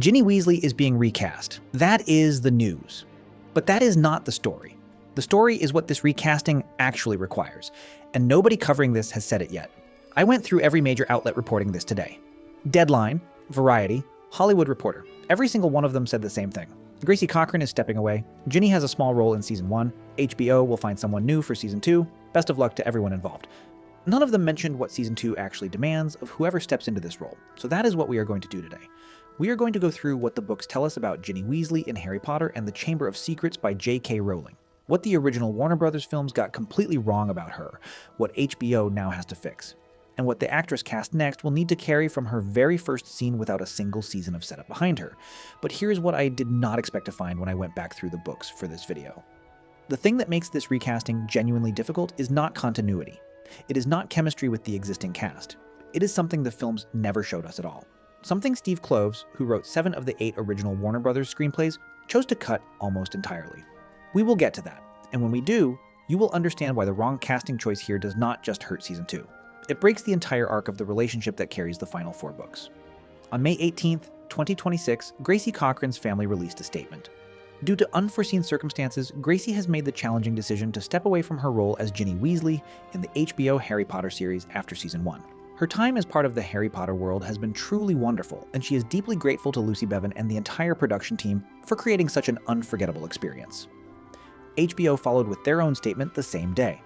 Ginny Weasley is being recast. That is the news. But that is not the story. The story is what this recasting actually requires, and nobody covering this has said it yet. I went through every major outlet reporting this today. Deadline, Variety, Hollywood Reporter. Every single one of them said the same thing. Gracie Cochrane is stepping away. Ginny has a small role in Season 1. HBO will find someone new for Season 2. Best of luck to everyone involved. None of them mentioned what Season 2 actually demands of whoever steps into this role, so that is what we are going to do today. We are going to go through what the books tell us about Ginny Weasley in Harry Potter and the Chamber of Secrets by J.K. Rowling, what the original Warner Brothers films got completely wrong about her, what HBO now has to fix, and what the actress cast next will need to carry from her very first scene without a single season of setup behind her. But here's what I did not expect to find when I went back through the books for this video. The thing that makes this recasting genuinely difficult is not continuity. It is not chemistry with the existing cast. It is something the films never showed us at all. Something Steve Kloves, who wrote 7 of the 8 original Warner Brothers screenplays, chose to cut almost entirely. We will get to that, and when we do, you will understand why the wrong casting choice here does not just hurt Season 2. It breaks the entire arc of the relationship that carries the final 4 books. On May 18th, 2026, Gracie Cochrane's family released a statement. Due to unforeseen circumstances, Gracie has made the challenging decision to step away from her role as Ginny Weasley in the HBO Harry Potter series after Season 1. Her time as part of the Harry Potter world has been truly wonderful, and she is deeply grateful to Lucy Bevan and the entire production team for creating such an unforgettable experience. HBO followed with their own statement the same day.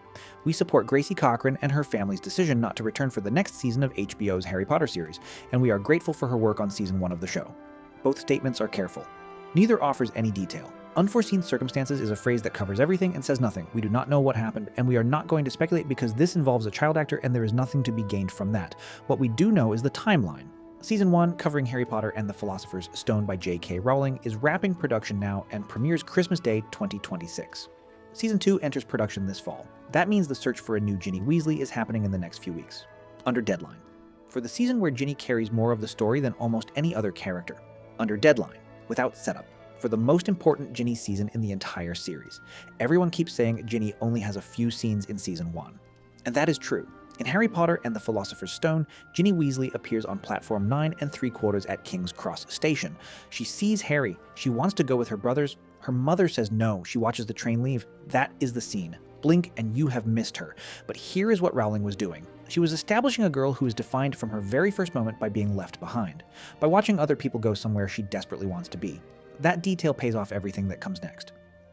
We support Gracie Cochrane and her family's decision not to return for the next season of HBO's Harry Potter series, and we are grateful for her work on Season 1 of the show. Both statements are careful. Neither offers any detail. Unforeseen circumstances is a phrase that covers everything and says nothing. We do not know what happened, and we are not going to speculate because this involves a child actor and there is nothing to be gained from that. What we do know is the timeline. Season 1, covering Harry Potter and the Philosopher's Stone by J.K. Rowling, is wrapping production now and premieres Christmas Day 2026. Season 2 enters production this fall. That means the search for a new Ginny Weasley is happening in the next few weeks. Under deadline. For the season where Ginny carries more of the story than almost any other character. Under deadline. Without setup. For the most important Ginny season in the entire series. Everyone keeps saying Ginny only has a few scenes in Season 1. And that is true. In Harry Potter and the Philosopher's Stone, Ginny Weasley appears on platform 9 3/4 at King's Cross Station. She sees Harry. She wants to go with her brothers. Her mother says no. She watches the train leave. That is the scene. Blink and you have missed her. But here is what Rowling was doing. She was establishing a girl who is defined from her very first moment by being left behind, by watching other people go somewhere she desperately wants to be. That detail pays off everything that comes next.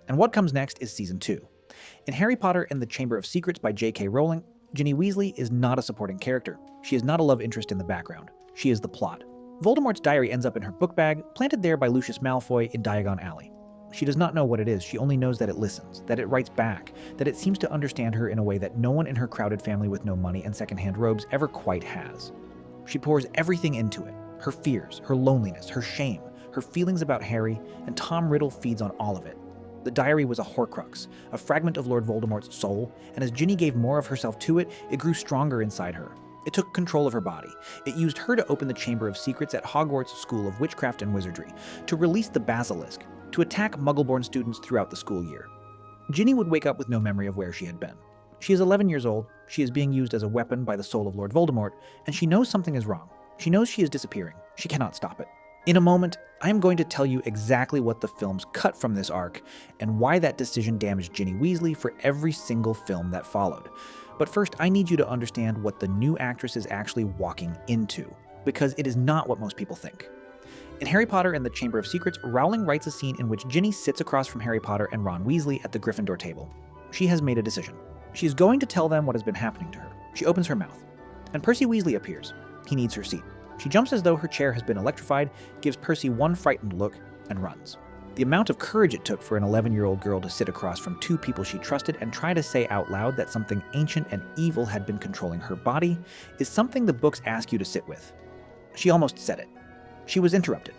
And what comes next is Season 2. In Harry Potter and the Chamber of Secrets by J.K. Rowling, Ginny Weasley is not a supporting character. She is not a love interest in the background. She is the plot. Voldemort's diary ends up in her book bag, planted there by Lucius Malfoy in Diagon Alley. She does not know what it is. She only knows that it listens, that it writes back, that it seems to understand her in a way that no one in her crowded family with no money and secondhand robes ever quite has. She pours everything into it. Her fears, her loneliness, her shame, her feelings about Harry, and Tom Riddle feeds on all of it. The diary was a Horcrux, a fragment of Lord Voldemort's soul, and as Ginny gave more of herself to it, it grew stronger inside her. It took control of her body. It used her to open the Chamber of Secrets at Hogwarts School of Witchcraft and Wizardry, to release the Basilisk, to attack Muggle-born students throughout the school year. Ginny would wake up with no memory of where she had been. She is 11 years old, she is being used as a weapon by the soul of Lord Voldemort, and she knows something is wrong. She knows she is disappearing. She cannot stop it. In a moment, I am going to tell you exactly what the films cut from this arc, and why that decision damaged Ginny Weasley for every single film that followed. But first, I need you to understand what the new actress is actually walking into, because it is not what most people think. In Harry Potter and the Chamber of Secrets, Rowling writes a scene in which Ginny sits across from Harry Potter and Ron Weasley at the Gryffindor table. She has made a decision. She is going to tell them what has been happening to her. She opens her mouth, and Percy Weasley appears. He needs her seat. She jumps as though her chair has been electrified, gives Percy one frightened look, and runs. The amount of courage it took for an 11-year-old girl to sit across from 2 people she trusted and try to say out loud that something ancient and evil had been controlling her body is something the books ask you to sit with. She almost said it. She was interrupted,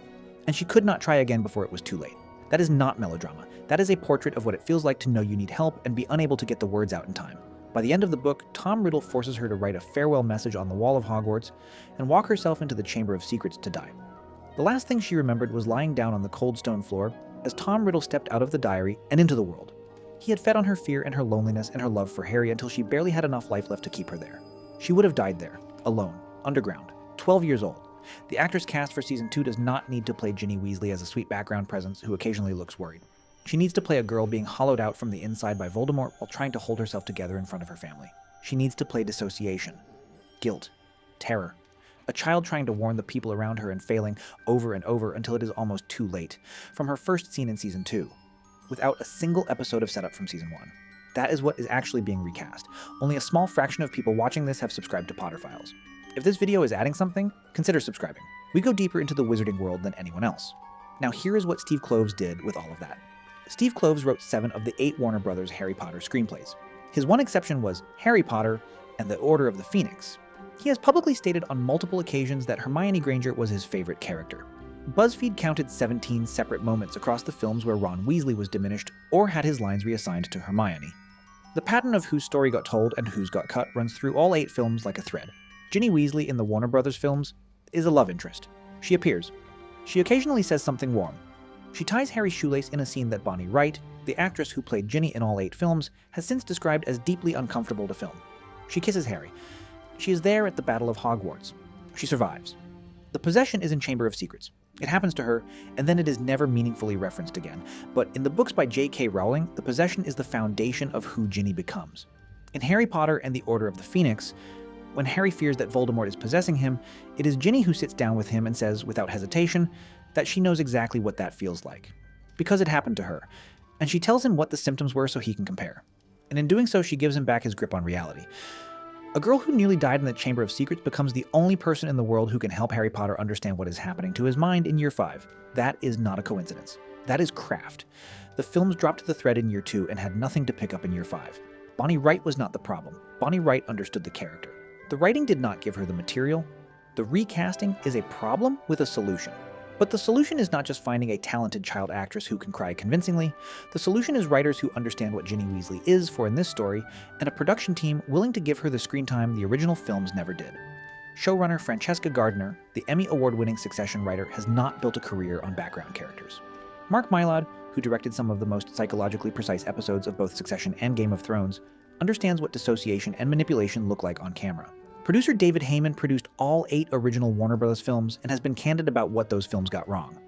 and she could not try again before it was too late. That is not melodrama. That is a portrait of what it feels like to know you need help and be unable to get the words out in time. By the end of the book, Tom Riddle forces her to write a farewell message on the wall of Hogwarts and walk herself into the Chamber of Secrets to die. The last thing she remembered was lying down on the cold stone floor as Tom Riddle stepped out of the diary and into the world. He had fed on her fear and her loneliness and her love for Harry until she barely had enough life left to keep her there. She would have died there, alone, underground, 12 years old. The actress cast for season 2 does not need to play Ginny Weasley as a sweet background presence who occasionally looks worried. She needs to play a girl being hollowed out from the inside by Voldemort while trying to hold herself together in front of her family. She needs to play dissociation, guilt, terror. A child trying to warn the people around her and failing over and over until it is almost too late, from her first scene in season 2, without a single episode of setup from season 1. That is what is actually being recast. Only a small fraction of people watching this have subscribed to Potter Files. If this video is adding something, consider subscribing. We go deeper into the wizarding world than anyone else. Now here is what Steve Kloves did with all of that. Steve Kloves wrote 7 of the 8 Warner Brothers Harry Potter screenplays. His one exception was Harry Potter and the Order of the Phoenix. He has publicly stated on multiple occasions that Hermione Granger was his favorite character. BuzzFeed counted 17 separate moments across the films where Ron Weasley was diminished or had his lines reassigned to Hermione. The pattern of whose story got told and whose got cut runs through all 8 films like a thread. Ginny Weasley in the Warner Brothers films is a love interest. She appears. She occasionally says something warm. She ties Harry's shoelace in a scene that Bonnie Wright, the actress who played Ginny in all 8 films, has since described as deeply uncomfortable to film. She kisses Harry. She is there at the Battle of Hogwarts. She survives. The possession is in Chamber of Secrets. It happens to her, and then it is never meaningfully referenced again. But in the books by J.K. Rowling, the possession is the foundation of who Ginny becomes. In Harry Potter and the Order of the Phoenix, when Harry fears that Voldemort is possessing him, it is Ginny who sits down with him and says, without hesitation, that she knows exactly what that feels like. Because it happened to her. And she tells him what the symptoms were so he can compare. And in doing so, she gives him back his grip on reality. A girl who nearly died in the Chamber of Secrets becomes the only person in the world who can help Harry Potter understand what is happening to his mind in year 5. That is not a coincidence. That is craft. The films dropped the thread in year 2 and had nothing to pick up in year 5. Bonnie Wright was not the problem. Bonnie Wright understood the character. The writing did not give her the material. The recasting is a problem with a solution. But the solution is not just finding a talented child actress who can cry convincingly. The solution is writers who understand what Ginny Weasley is for in this story, and a production team willing to give her the screen time the original films never did. Showrunner Francesca Gardiner, the Emmy Award-winning Succession writer, has not built a career on background characters. Mark Mylod, who directed some of the most psychologically precise episodes of both Succession and Game of Thrones, understands what dissociation and manipulation look like on camera. Producer David Heyman produced all 8 original Warner Bros. Films and has been candid about what those films got wrong.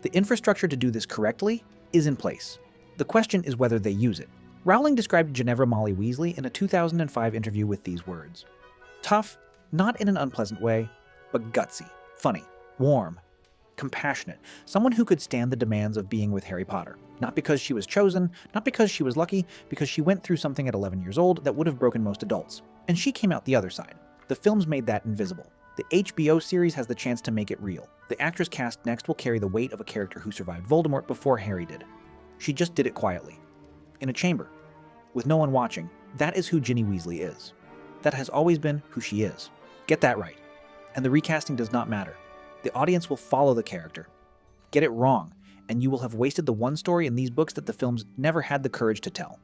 The infrastructure to do this correctly is in place. The question is whether they use it. Rowling described Ginevra Molly Weasley in a 2005 interview with these words: tough, not in an unpleasant way, but gutsy, funny, warm, compassionate, someone who could stand the demands of being with Harry Potter. Not because she was chosen, not because she was lucky, because she went through something at 11 years old that would have broken most adults. And she came out the other side. The films made that invisible. The HBO series has the chance to make it real. The actress cast next will carry the weight of a character who survived Voldemort before Harry did. She just did it quietly. In a chamber. With no one watching. That is who Ginny Weasley is. That has always been who she is. Get that right. And the recasting does not matter. The audience will follow the character. Get it wrong, and you will have wasted the one story in these books that the films never had the courage to tell.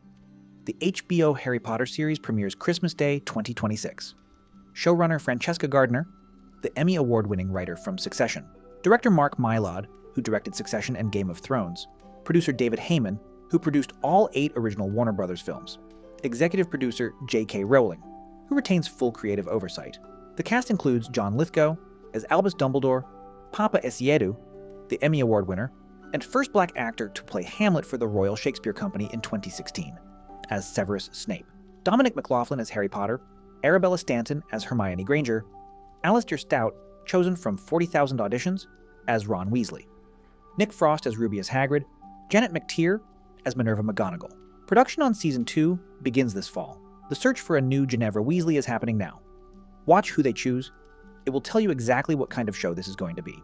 The HBO Harry Potter series premieres Christmas Day 2026. Showrunner Francesca Gardiner, the Emmy Award-winning writer from Succession. Director Mark Mylod, who directed Succession and Game of Thrones. Producer David Heyman, who produced all 8 original Warner Brothers films. Executive producer J.K. Rowling, who retains full creative oversight. The cast includes John Lithgow as Albus Dumbledore, Paapa Essiedu, the Emmy Award winner, and first black actor to play Hamlet for the Royal Shakespeare Company in 2016, as Severus Snape. Dominic McLaughlin as Harry Potter, Arabella Stanton as Hermione Granger, Alastair Stout, chosen from 40,000 auditions, as Ron Weasley, Nick Frost as Rubeus Hagrid, Janet McTeer as Minerva McGonagall. Production on Season 2 begins this fall. The search for a new Ginevra Weasley is happening now. Watch who they choose. It will tell you exactly what kind of show this is going to be.